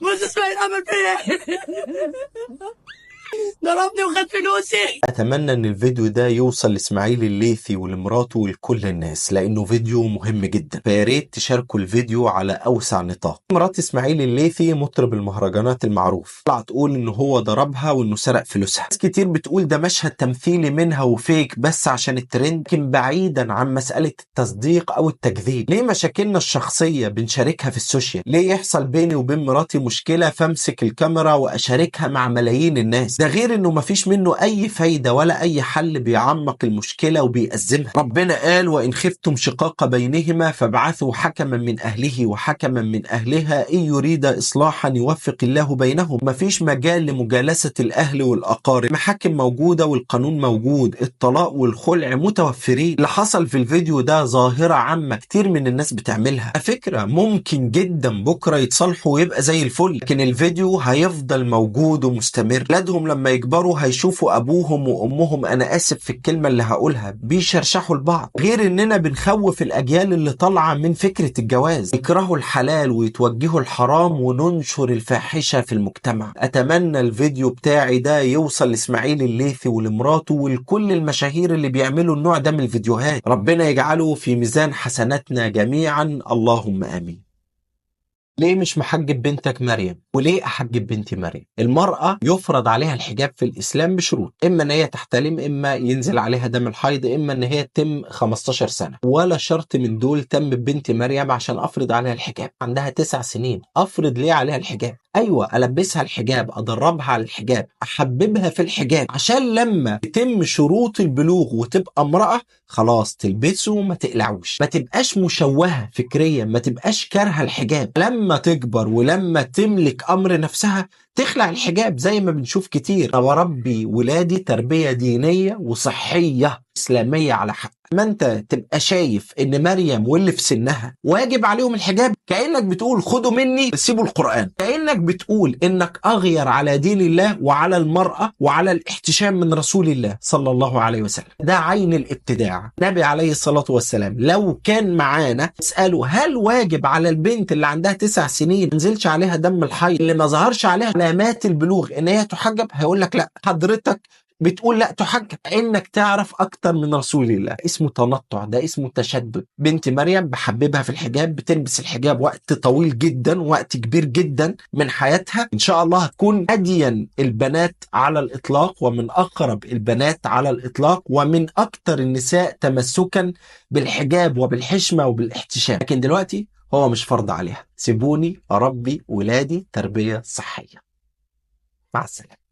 بص اسماعيل عمل فيا ايه. ضربني وخد فلوسي. اتمنى ان الفيديو ده يوصل لاسماعيل الليثي ولمراته ولكل الناس، لانه فيديو مهم جدا، فيا ريت تشاركوا الفيديو على اوسع نطاق. مرات اسماعيل الليثي مطرب المهرجانات المعروف طلع تقول ان هو ضربها وانه سرق فلوسها. ناس كتير بتقول ده مشهد تمثيلي منها وفيك بس عشان الترند، لكن بعيدا عن مسألة التصديق او التكذيب. ليه مشاكلنا الشخصية بنشاركها في السوشيال؟ ليه يحصل بيني وبين مراتي مشكلة فامسك الكاميرا واشاركها مع ملايين الناس؟ ده غير انه مفيش منه اي فايدة ولا اي حل بيعمق المشكلة وبيأزمها. ربنا قال وان خفتم شقاق بينهما فابعثوا حكما من اهله وحكما من اهلها ان يريد اصلاحا يوفق الله بينهم. مفيش مجال لمجالسة الاهل والاقارب، محاكم موجودة والقانون موجود، الطلاق والخلع متوفرين. اللي حصل في الفيديو ده ظاهرة عامة كتير من الناس بتعملها. على فكرة ممكن جدا بكرة يتصالحوا ويبقى زي الفل، لكن الفيديو هيفضل موجود ومستمر. ولادهم لما يكبروا هيشوفوا ابوهم وامهم، انا اسف في الكلمة اللي هقولها، بيشرشحوا لبعض. غير اننا بنخوف الاجيال اللي طالعة من فكرة الجواز، يكرهوا الحلال ويتوجهوا الحرام وننشر الفاحشة في المجتمع. اتمنى الفيديو بتاعي ده يوصل لاسماعيل الليثي ولمراته ولكل المشاهير اللي بيعملوا النوع ده من الفيديوهات. ربنا يجعله في ميزان حسناتنا جميعا، اللهم امين. ليه مش محجب بنتك مريم؟ وليه احجب بنتي مريم؟ المرأة يفرض عليها الحجاب في الاسلام بشروط، اما ان هي تحتلم، اما ينزل عليها دم الحيض، اما ان هي تتم 15 سنة. ولا شرط من دول تم ببنت مريم عشان افرض عليها الحجاب. عندها 9 سنين، افرض ليه عليها الحجاب؟ ايوه البسها الحجاب، ادربها على الحجاب، احببها في الحجاب، عشان لما يتم شروط البلوغ وتبقى امرأة خلاص تلبسه وما تقلعوش، ما تبقاش مشوهة فكريا، ما تبقاش كارهة الحجاب. لما تكبر ولما تملك امر نفسها تخلع الحجاب زي ما بنشوف كتير. انا بربي ولادي تربية دينية وصحية اسلامية على حق. ما انت تبقى شايف ان مريم واللي في سنها واجب عليهم الحجاب، كأنك بتقول خدوا مني سيبوا القرآن، كأنك بتقول انك اغير على دين الله وعلى المرأة وعلى الاحتشام من رسول الله صلى الله عليه وسلم. ده عين الابتداع. النبي عليه الصلاة والسلام لو كان معانا اسأله هل واجب على البنت اللي عندها 9 سنين ما نزلش عليها دم الحيض، اللي ما ظهرش عليها علامات البلوغ، ان هي تحجب؟ هيقول لك لا. حضرتك بتقول لا تحجب، انك تعرف اكتر من رسول الله. اسمه تنطع، ده اسمه تشدد. بنت مريم بحببها في الحجاب، بتلبس الحجاب وقت طويل جدا، وقت كبير جدا من حياتها. ان شاء الله هتكون ادين البنات على الاطلاق، ومن اقرب البنات على الاطلاق، ومن اكتر النساء تمسكا بالحجاب وبالحشمة وبالاحتشام. لكن دلوقتي هو مش فرض عليها. سيبوني اربي ولادي تربية صحية. مع السلامة.